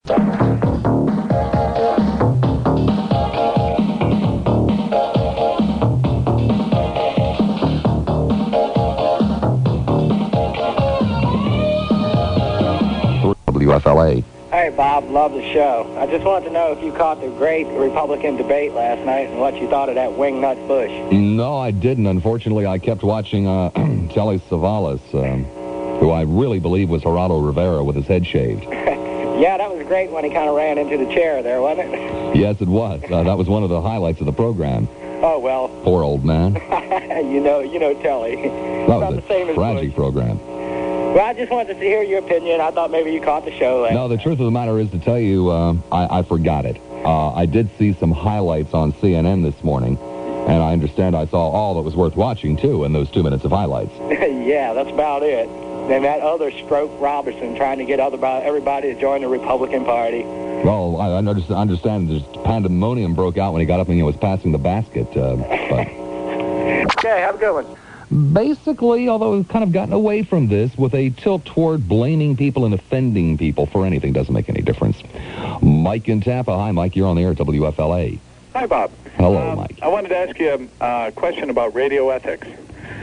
WFLA. Hey, Bob, love the show. I just wanted to know if you caught the great Republican debate last night and what you thought of that wingnut Bush. No, I didn't. Unfortunately, I kept watching Telly Savalas, who I really believe was Geraldo Rivera with his head shaved. Yeah, that was great when he kind of ran into the chair there, wasn't it? Yes, it was. That was one of the highlights of the program. Oh, well. Poor old man. you know Telly. That was a tragic program. Well, I just wanted to hear your opinion. I thought maybe you caught the show last No, the truth of the matter is, to tell you, I forgot it. I did see some highlights on CNN this morning, and I understand I saw all that was worth watching, too, in those 2 minutes of highlights. Yeah, that's about it. And that other stroke Robertson trying to get everybody to join the Republican Party. Well, I understand there's pandemonium broke out when he got up and he was passing the basket. But Okay, have a good one. Basically, although we've kind of gotten away from this with a tilt toward blaming people and offending people for anything, doesn't make any difference. Mike in Tampa. Hi, Mike. You're on the air at WFLA. Hi, Bob. Hello, Mike. I wanted to ask you a question about radio ethics.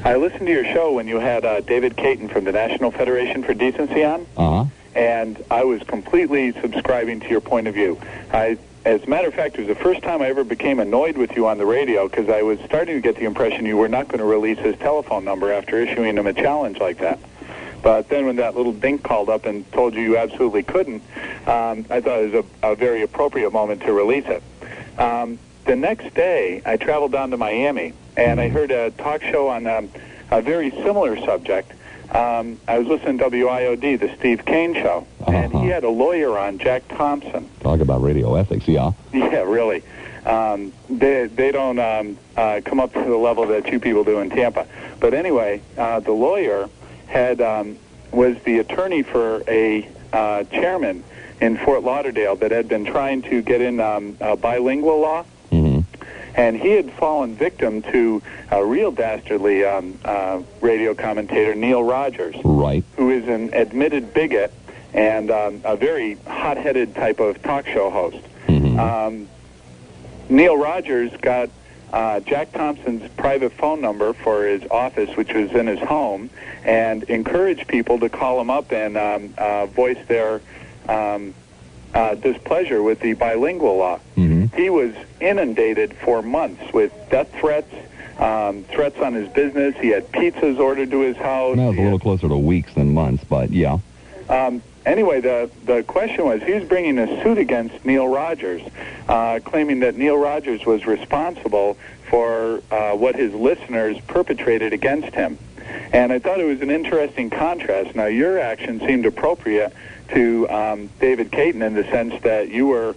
I listened to your show when you had David Caton from the National Federation for Decency on. Uh-huh. And I was completely subscribing to your point of view. As a matter of fact, it was the first time I ever became annoyed with you on the radio because I was starting to get the impression you were not going to release his telephone number after issuing him a challenge like that. But then when that little dink called up and told you absolutely couldn't, I thought it was a very appropriate moment to release it. The next day, I traveled down to Miami, and I heard a talk show on a very similar subject. I was listening to WIOD, the Steve Kane show, and he had a lawyer on, Jack Thompson. Talk about radio ethics, yeah. Yeah, really. They don't come up to the level that you people do in Tampa. But anyway, the lawyer was the attorney for a chairman in Fort Lauderdale that had been trying to get in bilingual law. And he had fallen victim to a real dastardly radio commentator, Neil Rogers, right, who is an admitted bigot and a very hot-headed type of talk show host. Neil Rogers got Jack Thompson's private phone number for his office, which was in his home, and encouraged people to call him up and voice their displeasure with the bilingual law. He was inundated for months with death threats, threats on his business. He had pizzas ordered to his house. That was a little closer to weeks than months, but yeah. Anyway, the question was, he was bringing a suit against Neil Rogers, claiming that Neil Rogers was responsible for what his listeners perpetrated against him. And I thought it was an interesting contrast. Now, your action seemed appropriate to David Caton in the sense that you were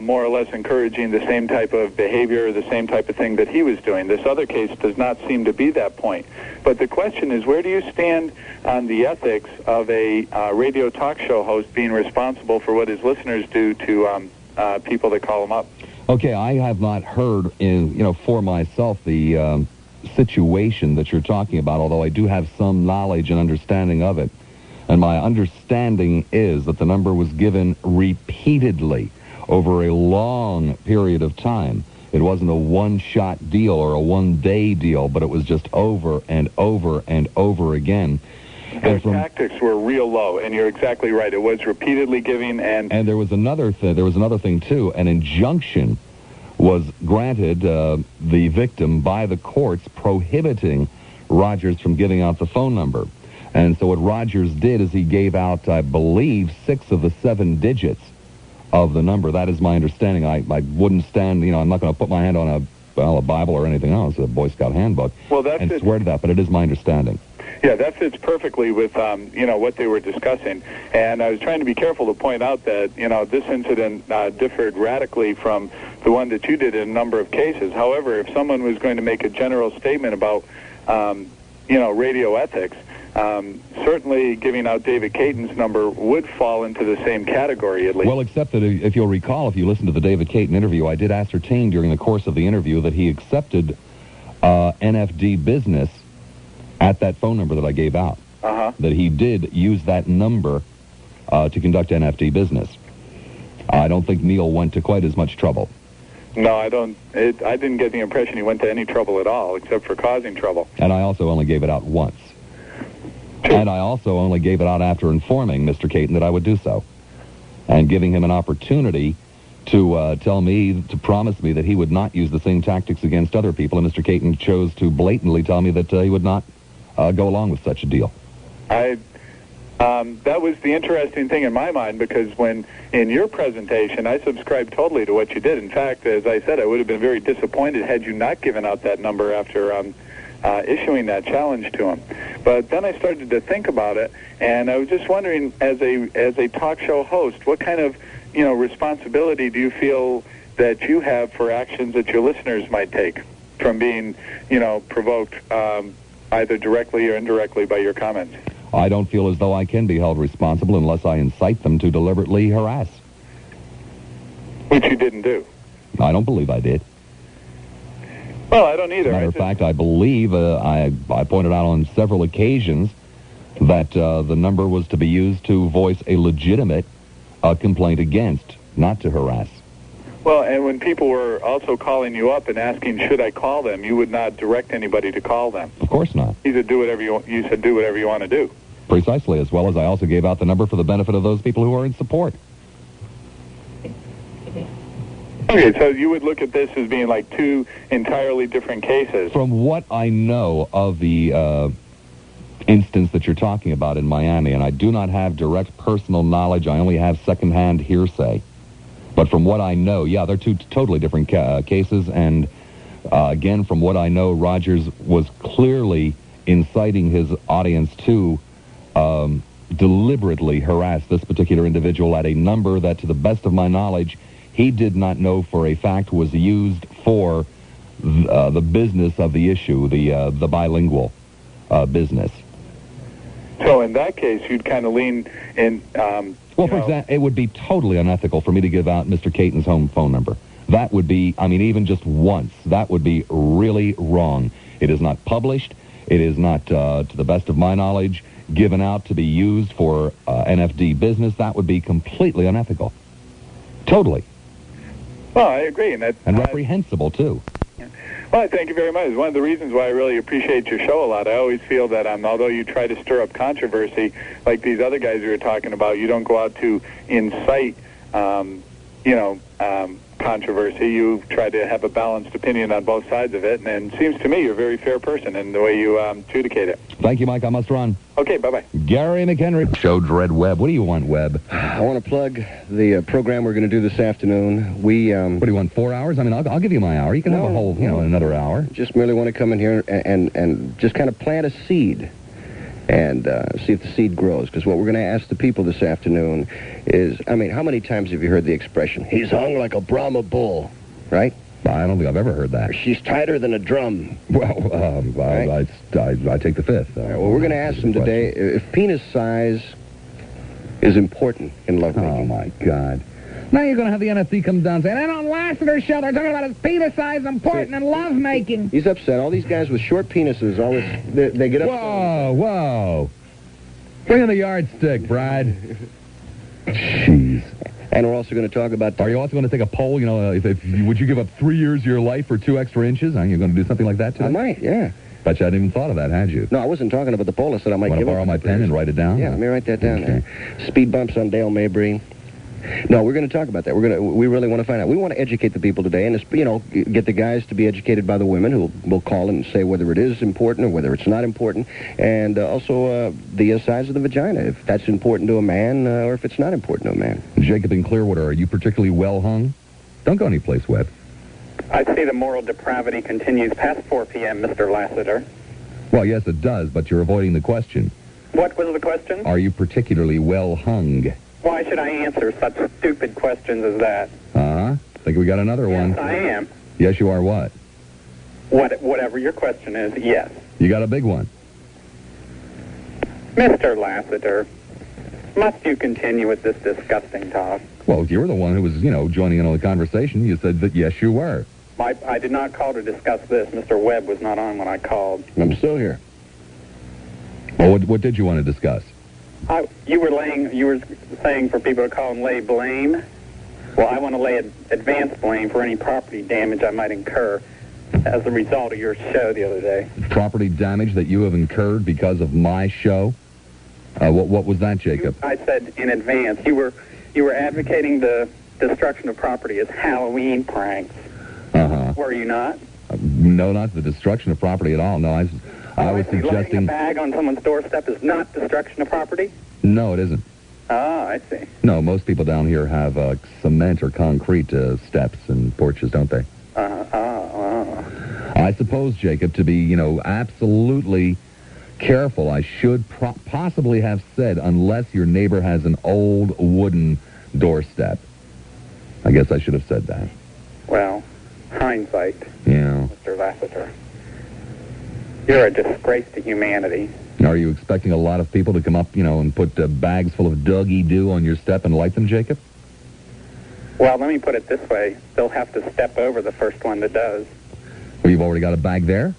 more or less encouraging the same type of behavior, the same type of thing that he was doing. This other case does not seem to be that point. But the question is, where do you stand on the ethics of a radio talk show host being responsible for what his listeners do to people that call him up? Okay, I have not heard, for myself, the situation that you're talking about, although I do have some knowledge and understanding of it. And my understanding is that the number was given repeatedly over a long period of time. It wasn't a one-shot deal or a one-day deal, but it was just over and over and over again. Their tactics were real low, and you're exactly right. It was repeatedly giving, and there was another thing. There was another thing too. An injunction was granted the victim by the courts prohibiting Rogers from giving out the phone number. And so what Rogers did is he gave out, I believe, 6 of the 7 digits of the number. That is my understanding. I wouldn't stand, I'm not going to put my hand on a Bible or anything else, a Boy Scout handbook, and swear to that, but it is my understanding. Yeah, that fits perfectly with, what they were discussing. And I was trying to be careful to point out that, this incident differed radically from the one that you did in a number of cases. However, if someone was going to make a general statement about, radio ethics, certainly giving out David Caton's number would fall into the same category, at least. Well, except that if you'll recall, if you listened to the David Caton interview, I did ascertain during the course of the interview that he accepted NFD business at that phone number that I gave out. That he did use that number to conduct NFD business. I don't think Neil went to quite as much trouble. No, I don't. I didn't get the impression he went to any trouble at all, except for causing trouble. And I also only gave it out once. And I also only gave it out after informing Mr. Caton that I would do so. And giving him an opportunity to promise me that he would not use the same tactics against other people. And Mr. Caton chose to blatantly tell me that he would not go along with such a deal. That was the interesting thing in my mind, because when in your presentation, I subscribed totally to what you did. In fact, as I said, I would have been very disappointed had you not given out that number after issuing that challenge to him. But then I started to think about it, and I was just wondering, as a talk show host, what kind of responsibility do you feel that you have for actions that your listeners might take from being provoked either directly or indirectly by your comments? I don't feel as though I can be held responsible unless I incite them to deliberately harass. Which you didn't do. I don't believe I did. Well, I don't either. As a matter of fact, I believe I pointed out on several occasions that the number was to be used to voice a legitimate complaint against, not to harass. Well, and when people were also calling you up and asking, should I call them, you would not direct anybody to call them. Of course not. You said do whatever you want to do. Precisely, as well as I also gave out the number for the benefit of those people who are in support. Okay, so you would look at this as being like two entirely different cases. From what I know of the instance that you're talking about in Miami, and I do not have direct personal knowledge, I only have secondhand hearsay. But from what I know, yeah, they're two totally different cases, and again, from what I know, Rogers was clearly inciting his audience to deliberately harass this particular individual at a number that, to the best of my knowledge, he did not know for a fact was used for the business of the issue, the bilingual business. So in that case, you'd kind of lean in... well, for example, it would be totally unethical for me to give out Mr. Caton's home phone number. That would be, I mean, even just once, that would be really wrong. It is not published. It is not, to the best of my knowledge, given out to be used for NFD business. That would be completely unethical. Totally. Well, I agree. And reprehensible, too. Well, thank you very much. It's one of the reasons why I really appreciate your show a lot. I always feel that although you try to stir up controversy, like these other guys you were talking about, you don't go out to incite, controversy. You try to have a balanced opinion on both sides of it, and it seems to me you're a very fair person in the way you adjudicate it. Thank you, Mike. I must run. Okay, bye-bye. Gary McHenry. Show Dread Webb. What do you want, Webb? I want to plug the program we're going to do this afternoon. We What do you want, 4 hours? I mean, I'll give you my hour. You can have a whole, another hour. Just merely want to come in here and just kind of plant a seed and see if the seed grows. Because what we're going to ask the people this afternoon is, I mean, how many times have you heard the expression, he's hung like a Brahma bull, right? I don't think I've ever heard that. Or she's tighter than a drum. Well, right? I take the fifth. Well, we're going to ask them today if penis size is important in lovemaking. Oh, my God. Now you're going to have the NFD come down saying, and on Lassiter's show, they're talking about his penis size important in lovemaking. He's upset. All these guys with short penises, they get upset. Whoa. Bring in the yardstick, Brad. Jeez. And we're also going to talk about... Are you also going to take a poll? Would you give up 3 years of your life for 2 extra inches? Are you going to do something like that today? I might, yeah. Bet you hadn't even thought of that, had you? No, I wasn't talking about the poll. I said I might give up... Want to borrow my pen and write it down? Yeah, let me write that down. Okay. Speed bumps on Dale Mabry. No, we're going to talk about that. We really want to find out. We want to educate the people today, and get the guys to be educated by the women who will call and say whether it is important or whether it's not important, and also the size of the vagina, if that's important to a man or if it's not important to a man. Jacob in Clearwater, are you particularly well hung? Don't go anyplace, Webb. I'd say the moral depravity continues past 4 p.m., Mr. Lassiter. Well, yes, it does, but you're avoiding the question. What was the question? Are you particularly well hung? Why should I answer such stupid questions as that? I think we got another one. Yes, I am. Yes, you are what? Whatever your question is, yes. You got a big one. Mr. Lassiter, must you continue with this disgusting talk? Well, you were the one who was, joining in on the conversation. You said that, yes, you were. I did not call to discuss this. Mr. Webb was not on when I called. I'm still here. Well, what did you want to discuss? You were saying for people to call and lay blame. Well, I want to lay advance blame for any property damage I might incur as a result of your show the other day. Property damage that you have incurred because of my show? What was that, Jacob? I said in advance. You were advocating the destruction of property as Halloween pranks. Uh-huh. Were you not? No, not the destruction of property at all. No, I was Lighting suggesting... a bag on someone's doorstep is not destruction of property? No, it isn't. Ah, I see. No, most people down here have cement or concrete steps and porches, don't they? I suppose, Jacob, to be, absolutely careful, I should possibly have said, unless your neighbor has an old wooden doorstep. I guess I should have said that. Well, hindsight, Yeah. Mr. Lassiter. You're a disgrace to humanity. Are you expecting a lot of people to come up, and put bags full of Dougie-Doo on your step and light them, Jacob? Well, let me put it this way. They'll have to step over the first one that does. Well, you've already got a bag there?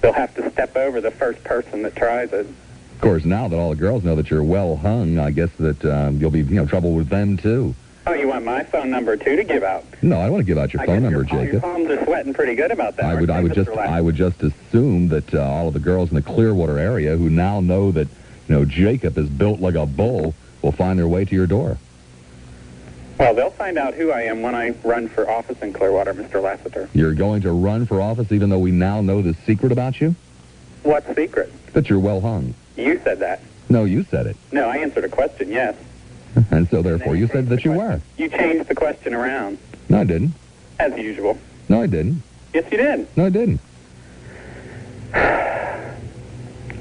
They'll have to step over the first person that tries it. Of course, now that all the girls know that you're well hung, I guess that you'll be, trouble with them, too. Oh, you want my phone number, too, to give out? No, I don't want to give out your phone number, Jacob. Your palms are sweating pretty good about that. I would just assume that all of the girls in the Clearwater area who now know that, Jacob is built like a bull will find their way to your door. Well, they'll find out who I am when I run for office in Clearwater, Mr. Lassiter. You're going to run for office even though we now know the secret about you? What secret? That you're well hung. You said that. No, you said it. No, I answered a question, yes. And so, therefore, you said that you were. You changed the question around. No, I didn't. As usual. No, I didn't. Yes, you did. No, I didn't.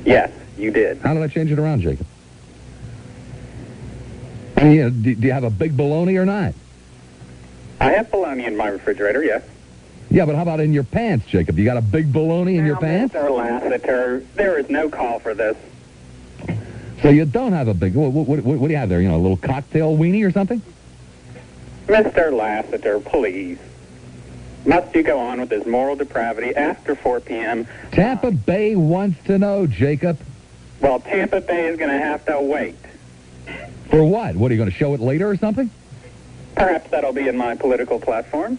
Yes, you did. How did I change it around, Jacob? I mean, do you have a big bologna or not? I have bologna in my refrigerator, yes. Yeah, but how about in your pants, Jacob? You got a big bologna in your pants? Mr. Lassiter, there is no call for this. So you don't have a big... What do you have there? A little cocktail weenie or something? Mr. Lassiter, please. Must you go on with this moral depravity after 4 p.m.? Tampa Bay wants to know, Jacob. Well, Tampa Bay is going to have to wait. For what? What, are you going to show it later or something? Perhaps that'll be in my political platform.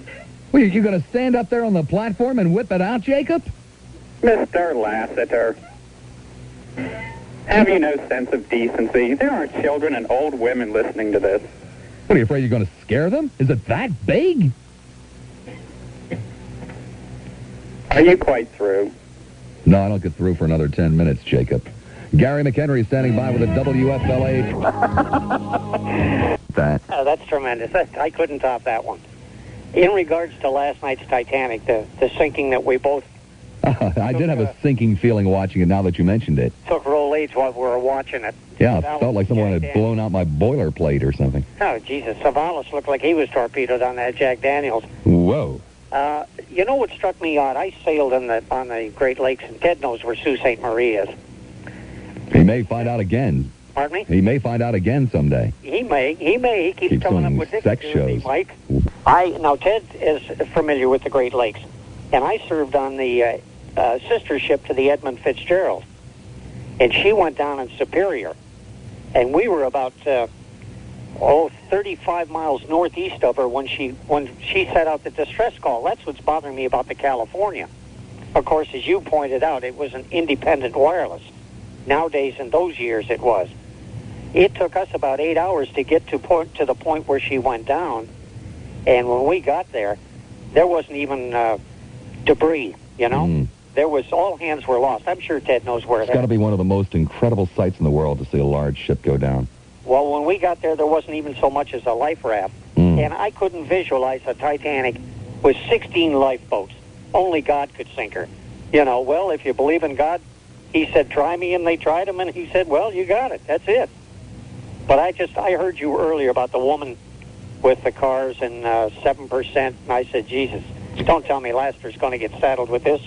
Well, you're going to stand up there on the platform and whip it out, Jacob? Mr. Lassiter, have you no sense of decency? There are children and old women listening to this. What, are you afraid you're going to scare them? Is it that big? Are you quite through? No, I don't get through for another 10 minutes, Jacob. Gary McHenry standing by with a WFLA. That's tremendous. I couldn't top that one. In regards to last night's Titanic, the sinking that we both I did have a sinking feeling watching it now that you mentioned it. took roll H while we were watching it. Yeah, it felt like someone had blown out my boilerplate or something. Oh, Jesus. Savalas looked like he was torpedoed on that Jack Daniels. Whoa. You know what struck me odd? I sailed on the Great Lakes, and Ted knows where Sault Ste. Marie is. He may find out again. Pardon me? He may find out again someday. He may. He keeps coming up doing with sex shows. shows. Mike. Now, Ted is familiar with the Great Lakes, and I served on the sister ship to the Edmund Fitzgerald, and she went down in Superior, and we were about 35 miles northeast of her when she set out the distress call. That's what's bothering me about the California. Of course, as you pointed out, it was an independent wireless. Nowadays, in those years, it was. It took us about 8 hours to get to the point where she went down, and when we got there wasn't even debris, There was, all hands were lost. I'm sure Ted knows where It's got to be one of the most incredible sights in the world to see a large ship go down. Well, when we got there wasn't even so much as a life raft. And I couldn't visualize a Titanic with 16 lifeboats. Only God could sink her. Well, if you believe in God, he said, try me, and they tried him, and he said, well, you got it. That's it. But I heard you earlier about the woman with the cars and 7%, and I said, Jesus, don't tell me Lassiter's going to get saddled with this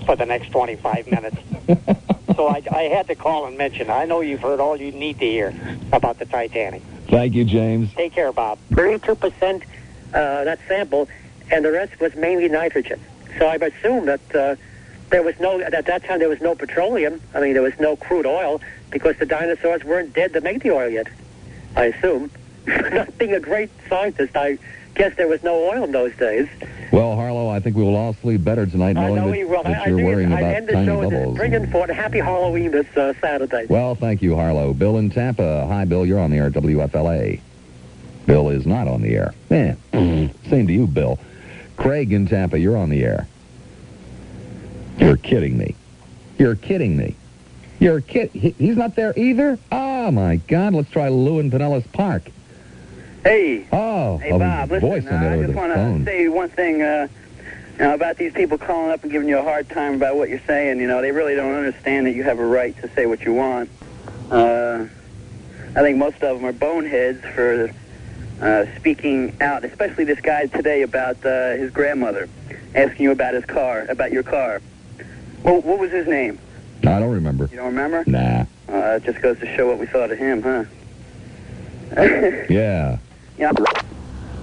for the next 25 minutes. So I had to call and mention. I know you've heard all you need to hear about the Titanic. Thank you, James. Take care, Bob. 32% that sample, and the rest was mainly nitrogen. So I've assumed that at that time there was no petroleum. I mean, there was no crude oil because the dinosaurs weren't dead to make the oil yet, I assume. Not being a great scientist, I guess there was no oil in those days. Well, Harlow, I think we will all sleep better tonight I knowing know we will. that you're worrying I about end the tiny show with this bubbles. brilliant thought. Happy Halloween this Saturday. Well, thank you, Harlow. Bill in Tampa. Hi, Bill. You're on the air at WFLA. Bill is not on the air. Same to you, Bill. Craig in Tampa. You're on the air. You're kidding me. You're kidding me. He's not there either? Oh, my God. Let's try Lou in Pinellas Park. Hey. Oh, Hey, Bob, voice listen, on the other I end of just the want phone. to say one thing about these people calling up and giving you a hard time about what you're saying. You know, they really don't understand that you have a right to say what you want. I think most of them are boneheads for speaking out, especially this guy today about his grandmother, asking you about his car, about your car. What was his name? I don't remember. You don't remember? Nah. It just goes to show what we thought of him, huh? Yeah. Yeah.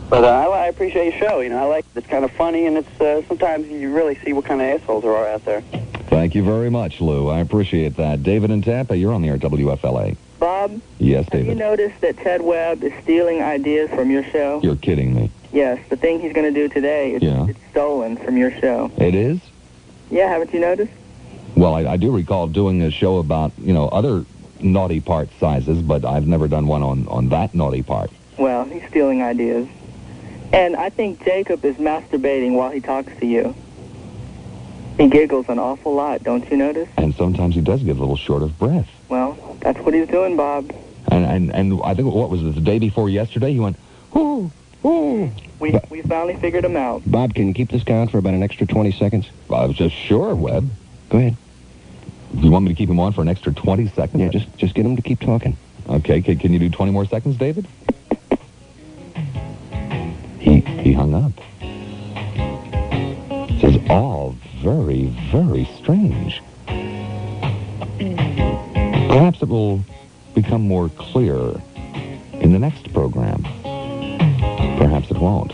But I appreciate your show. You know, I like it. It's kind of funny, and it's sometimes you really see what kind of assholes there are out there. Thank you very much, Lou. I appreciate that. David in Tampa, you're on the air at WFLA. Bob? Yes, Have you David. noticed that Ted Webb is stealing ideas from your show? You're kidding me. Yes, the thing he's going to do today is it's stolen from your show. It is? Yeah, haven't you noticed? Well, I do recall doing a show about, other naughty part sizes, but I've never done one on that naughty part. Well, he's stealing ideas. And I think Jacob is masturbating while he talks to you. He giggles an awful lot, don't you notice? And sometimes he does get a little short of breath. Well, that's what he's doing, Bob. And I think, what was it, the day before yesterday? He went, ooh, ooh. We finally figured him out. Bob, can you keep this going for about an extra 20 seconds? I was just sure, Webb. Go ahead. You want me to keep him on for an extra 20 seconds? Yeah, just get him to keep talking. Okay, can you do 20 more seconds, David? He hung up. This is all very, very strange. Perhaps it will become more clear in the next program. Perhaps it won't.